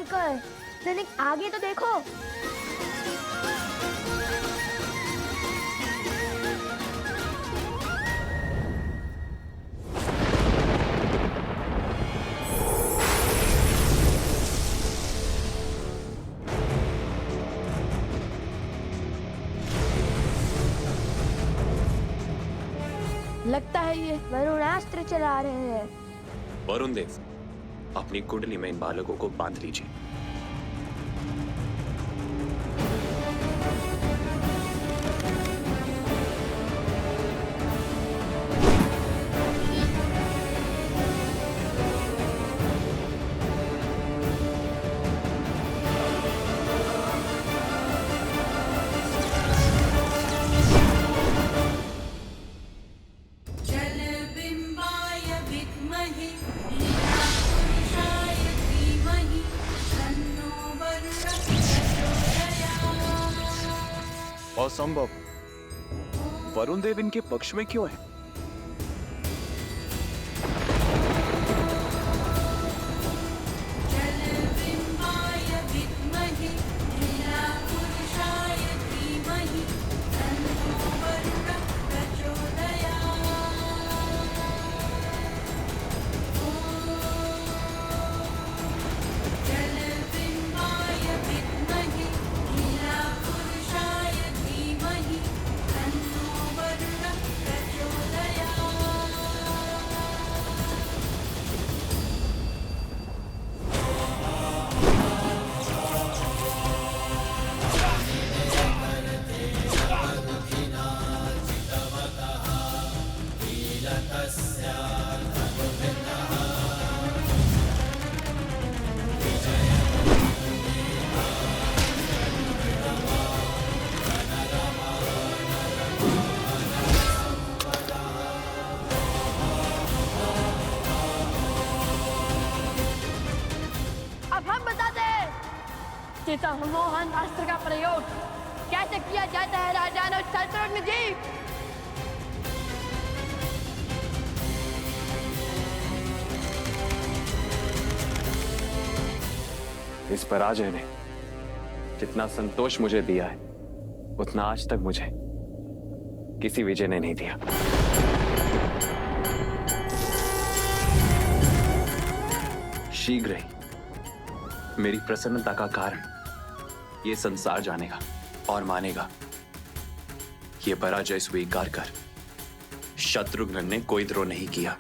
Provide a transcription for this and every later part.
कर। सैनिक आगे तो देखो। लगता है ये वरुणास्त्र चला रहे हैं। वरुण देव, अपनी कुंडली में इन बालकों को बांध लीजिए। असंभव। वरुण देव इनके पक्ष में क्यों है? सम्मोहन अस्त्र का प्रयोग कैसे किया जाता है राजानो शत्रुघ्न जी? इस पराजय ने जितना संतोष मुझे दिया है, उतना आज तक मुझे किसी विजय ने नहीं दिया। शीघ्र ही मेरी प्रसन्नता का कारण ये संसार जानेगा और मानेगा। ये पराजय स्वीकार कर शत्रुघ्न ने कोई द्रोह नहीं किया।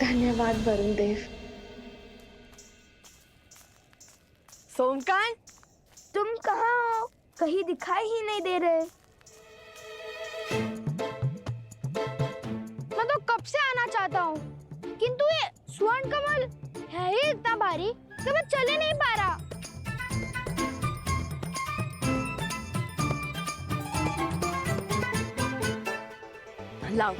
धन्यवाद वरुण देव। सोमकांत, तुम कहाँ हो? कहीं दिखाई ही नहीं दे रहे। मैं तो कब से आना चाहता हूँ, किंतु ये स्वर्ण कमल है ही इतना भारी कि मैं चल ही नहीं पा रहा। लाओ।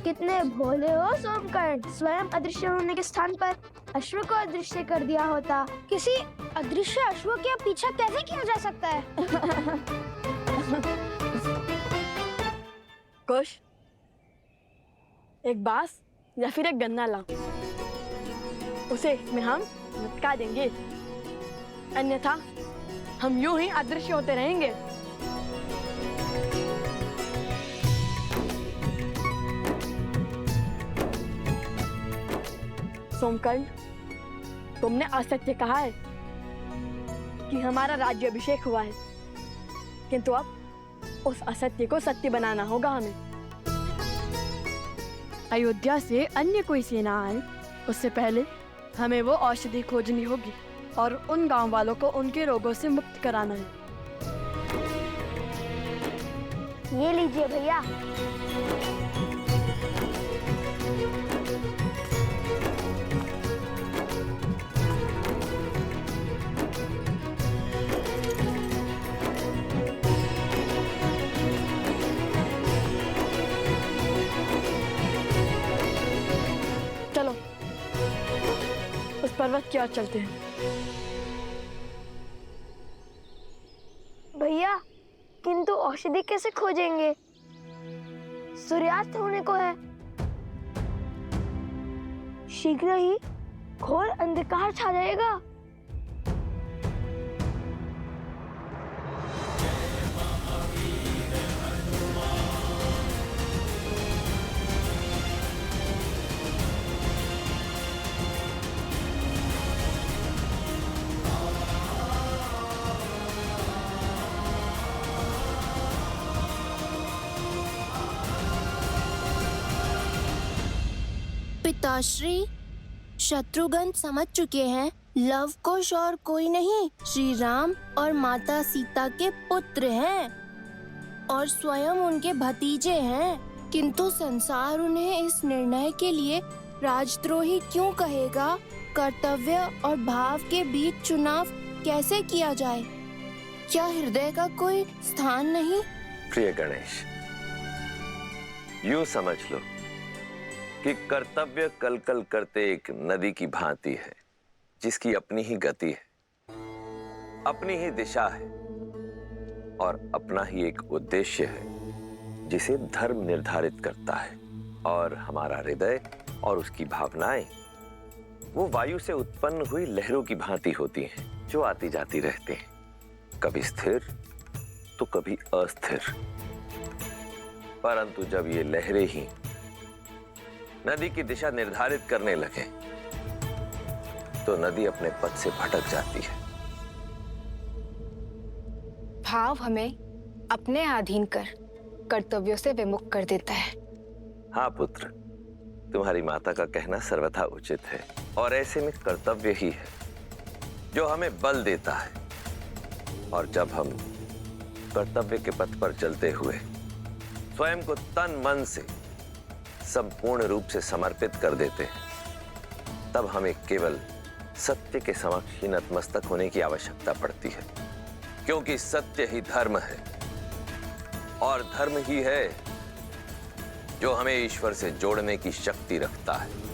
कितने भोले हो सोमकर्ण। स्वयं अदृश्य होने के स्थान पर अश्व को अदृश्य कर दिया होता। किसी अदृश्य अश्व के पीछा कैसे किया जा सकता है? कुश, एक बांस या फिर एक गन्ना लाओ, उसे इसमें हम लटका देंगे, अन्यथा हम यूं ही अदृश्य होते रहेंगे। सोमकर्ण, तुमने असत्य कहा है कि हमारा राज्याभिषेक हुआ है, किंतु अब उस असत्य को सत्य बनाना होगा हमें। अयोध्या से अन्य कोई सेना आए उससे पहले हमें वो औषधि खोजनी होगी और उन गांव वालों को उनके रोगों से मुक्त कराना है। ये लीजिए भैया। चलो उस पर्वत की ओर चलते हैं। भैया, किंतु औषधि कैसे खोजेंगे? सूर्यास्त होने को है। शीघ्र ही घोर अंधकार छा जाएगा। पिताश्री, शत्रुघ्न समझ चुके हैं लव कुश और कोई नहीं, श्री राम और माता सीता के पुत्र हैं और स्वयं उनके भतीजे हैं। किंतु संसार उन्हें इस निर्णय के लिए राजद्रोही क्यों कहेगा? कर्तव्य और भाव के बीच चुनाव कैसे किया जाए? क्या हृदय का कोई स्थान नहीं? प्रिय गणेश, यूं समझ लो कि कर्तव्य कलकल करते एक नदी की भांति है, जिसकी अपनी ही गति है, अपनी ही दिशा है और अपना ही एक उद्देश्य है, जिसे धर्म निर्धारित करता है। और हमारा हृदय और उसकी भावनाएं वो वायु से उत्पन्न हुई लहरों की भांति होती हैं, जो आती जाती रहते हैं, कभी स्थिर तो कभी अस्थिर। परंतु जब ये लहरें ही नदी की दिशा निर्धारित करने लगे तो नदी अपने पथ से भटक जाती है। भाव हमें अपने अधीन कर कर्तव्यों से विमुख कर देता है। हाँ पुत्र, तुम्हारी माता का कहना सर्वथा उचित है और ऐसे में कर्तव्य ही है जो हमें बल देता है। और जब हम कर्तव्य के पथ पर चलते हुए स्वयं को तन मन से संपूर्ण रूप से समर्पित कर देते हैं, तब हमें केवल सत्य के समक्ष ही नतमस्तक होने की आवश्यकता पड़ती है, क्योंकि सत्य ही धर्म है और धर्म ही है जो हमें ईश्वर से जोड़ने की शक्ति रखता है।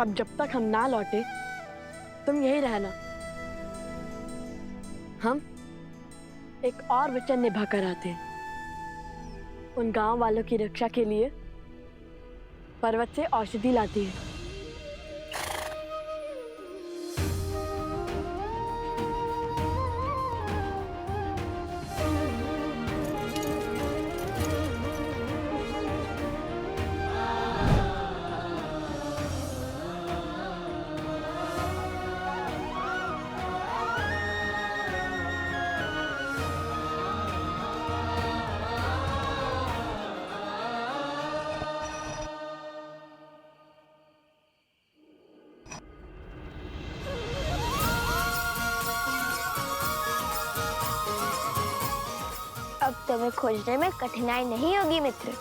अब जब तक हम ना लौटे तुम यही रहना। हम एक और वचन निभा कर आते हैं। उन गांव वालों की रक्षा के लिए पर्वत से औषधि लाती है। अब तुम्हें खोजने में कठिनाई नहीं होगी मित्र।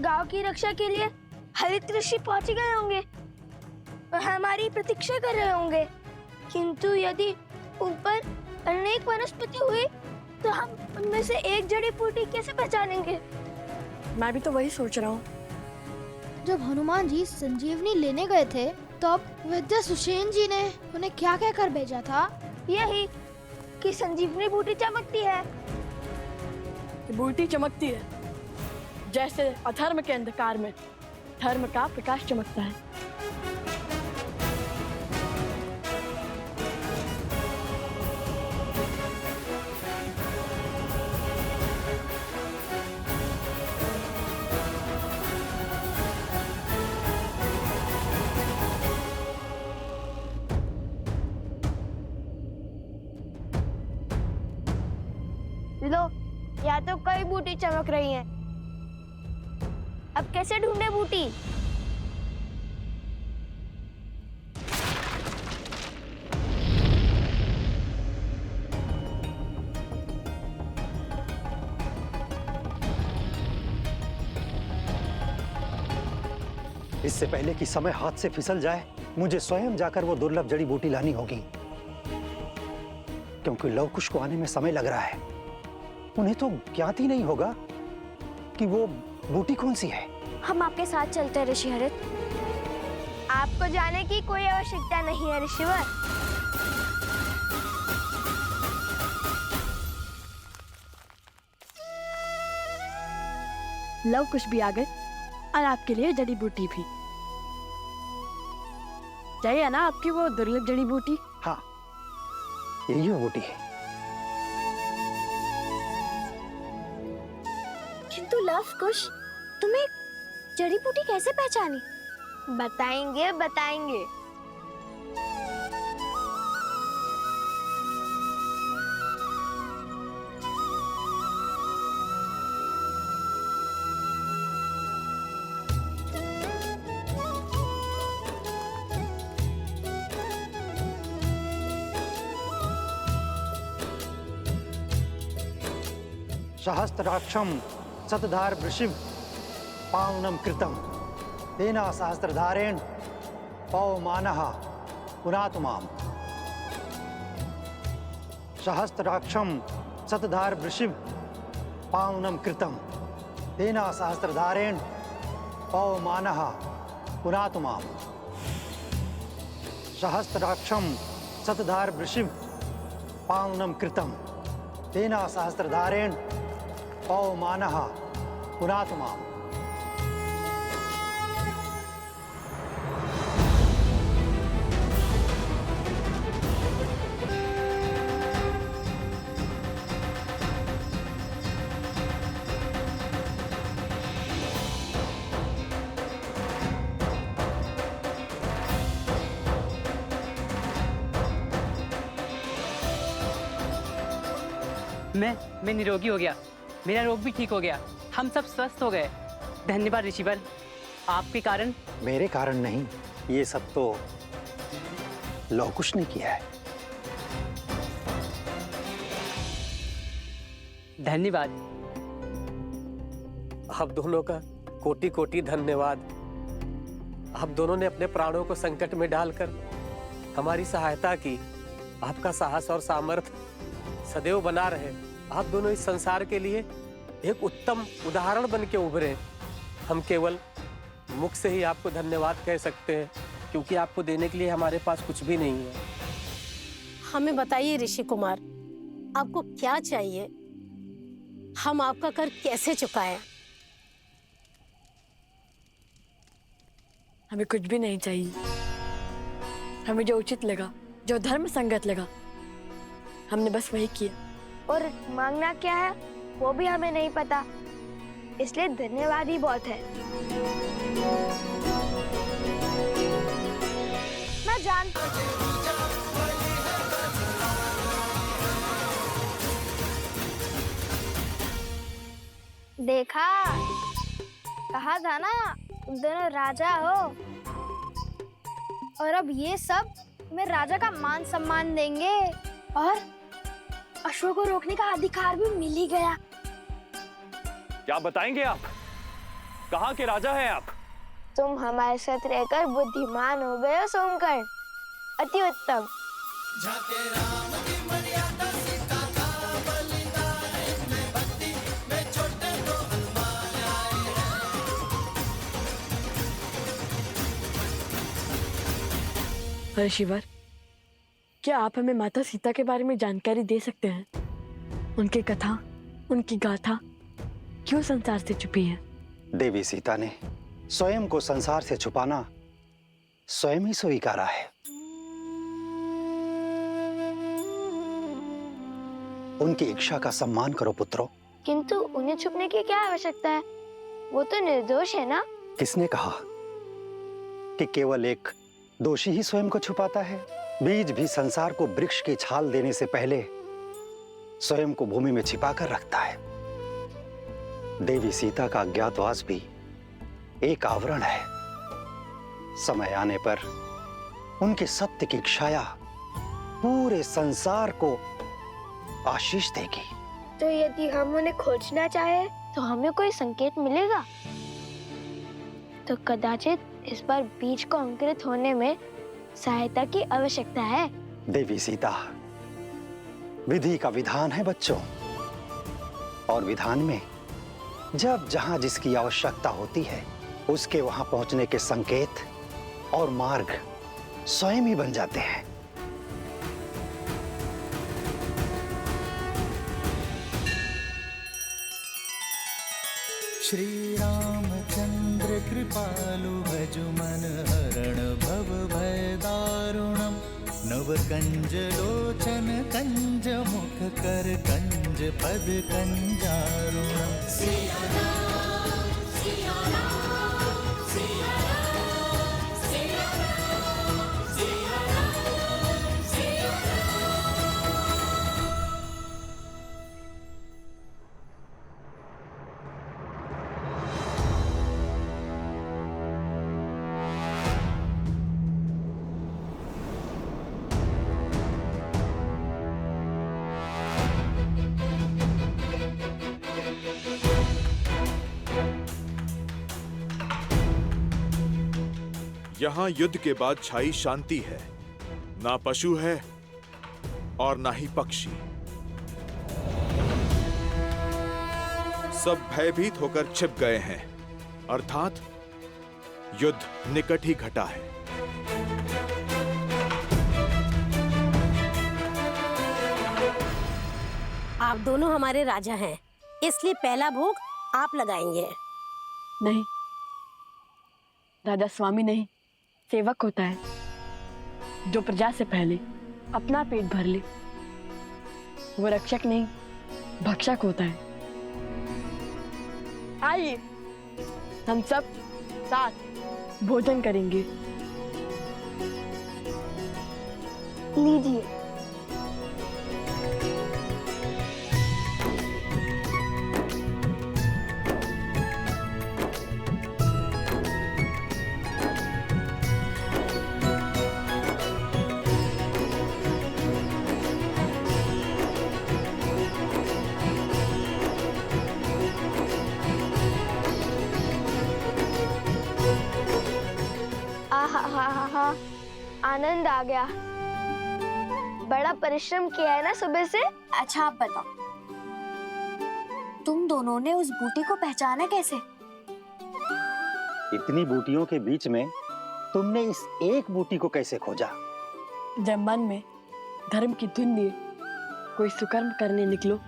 गांव की रक्षा के लिए हरित ऋषि पहुंच गए होंगे और हमारी प्रतीक्षा कर रहे होंगे। किंतु यदि ऊपर अनेक वनस्पति हुई तो हम उनमें से एक जड़ी बूटी कैसे पहचानेंगे? मैं भी तो वही सोच रहा हूँ। जब हनुमान जी संजीवनी लेने गए थे तब विद्या सुषेण जी ने उन्हें क्या कहकर भेजा था? यही कि संजीवनी बूटी चमकती है। कि बूटी चमकती है, जैसे अधर्म के अंधकार में धर्म का प्रकाश चमकता है। लो, या तो कई बूटी चमक रही हैं। अब कैसे ढूंढे बूटी? इससे पहले कि समय हाथ से फिसल जाए, मुझे स्वयं जाकर वो दुर्लभ जड़ी बूटी लानी होगी, क्योंकि लवकुश को आने में समय लग रहा है। उन्हें तो ज्ञात ही नहीं होगा कि वो बूटी कौन सी है। हम आपके साथ चलते हैं ऋषि हरित। आपको जाने की कोई आवश्यकता नहीं है ऋषिवर। लव कुश भी आ गए और आपके लिए जड़ी बूटी भी। चाहिए ना आपकी वो दुर्लभ जड़ी बूटी? हाँ, यही वो बूटी है। किंतु लव कुश, तुम्हें जड़ी बूटी कैसे पहचानी? बताएंगे बताएंगे। सहस्त्राक्षम शतधार वृषिव पावनम कृतम तेना सहस्त्रधारेण पवमानः पुनातु माम। सहस्त्राक्षम शतधार वृषिव पावनम कृतम तेना सहस्त्रधारेण पवमानः पुनातु माम। सहस्त्राक्षम शतधार वृषिव पावनम कृतम तेना सहस्त्रधारेण पवमानः पुनातु माम। मैं निरोगी हो गया, मेरा रोग भी ठीक हो गया, हम सब स्वस्थ हो गए। धन्यवाद ऋषिवर, आपके कारण। मेरे कारण नहीं, ये सब तो लवकुश ने किया है। धन्यवाद। आप दोनों का कोटि कोटि धन्यवाद। आप दोनों ने अपने प्राणों को संकट में डालकर हमारी सहायता की। आपका साहस और सामर्थ्य सदैव बना रहे। आप दोनों इस संसार के लिए एक उत्तम उदाहरण बन के उभरे। हम केवल मुख से ही आपको धन्यवाद कह सकते हैं, क्योंकि आपको देने के लिए हमारे पास कुछ भी नहीं है। हमें बताइए ऋषि कुमार, आपको क्या चाहिए? हम आपका कर कैसे चुकाएं? हमें कुछ भी नहीं चाहिए। हमें जो उचित लगा, जो धर्म संगत लगा, हमने बस वही किया। और मांगना क्या है वो भी हमें नहीं पता, इसलिए धन्यवाद ही बहुत है। मैं जानता देखा, कहा था ना तुम दोनों राजा हो। और अब ये सब तुम्हें राजा का मान सम्मान देंगे और अश्व को रोकने का अधिकार भी मिल ही गया। क्या बताएंगे आप? कहाँ के राजा हैं आप? तुम हमारे साथ रहकर बुद्धिमान हो गए हो सोमकर्ण, अति उत्तम। ऋषिवर, क्या आप हमें माता सीता के बारे में जानकारी दे सकते हैं? उनकी कथा, उनकी गाथा क्यों संसार से छुपी है? देवी सीता ने स्वयं को संसार से छुपाना स्वयं ही स्वीकारा है। उनकी इच्छा का सम्मान करो पुत्रों। किंतु उन्हें छुपने की क्या आवश्यकता है? वो तो निर्दोष है ना? किसने कहा कि केवल एक दोषी ही स्वयं को छुपाता है? बीज भी संसार को वृक्ष की छाल देने से पहले स्वयं को भूमि में छिपा कर रखता है। देवी सीता का अज्ञातवास भी एक आवरण है। समय आने पर उनके सत्य की छाया पूरे संसार को आशीष देगी। तो यदि हम उन्हें खोजना चाहे तो हमें कोई संकेत मिलेगा? तो कदाचित इस बार बीज को अंकुरित होने में सहायता की आवश्यकता है। देवी सीता, विधि का विधान है बच्चों, और विधान में जब जहां जिसकी आवश्यकता होती है उसके वहां पहुंचने के संकेत और मार्ग स्वयं ही बन जाते हैं। श्री रामचंद्र कृपालु भजु मन हरण भव भय दारुणम नव कंज लोचन कंज मुख कर कंज पद कंजारुणम। यहाँ युद्ध के बाद छाई शांति है, ना पशु है और ना ही पक्षी। सब भयभीत होकर छिप गए हैं, अर्थात युद्ध निकट ही घटा है। आप दोनों हमारे राजा हैं, इसलिए पहला भोग आप लगाएंगे। नहीं, राजा स्वामी नहीं, सेवक होता है जो प्रजा से पहले अपना पेट भर ले। वो रक्षक नहीं, भक्षक होता है। आइए हम सब साथ भोजन करेंगे। लीजिए। आहा, आनंद आ गया। बड़ा परिश्रम किया है ना सुबह से। अच्छा आप बताओ, तुम दोनों ने उस बूटी को पहचाना कैसे? इतनी बूटियों के बीच में तुमने इस एक बूटी को कैसे खोजा? जब मन में धर्म की धुन लिए कोई सुकर्म करने निकलो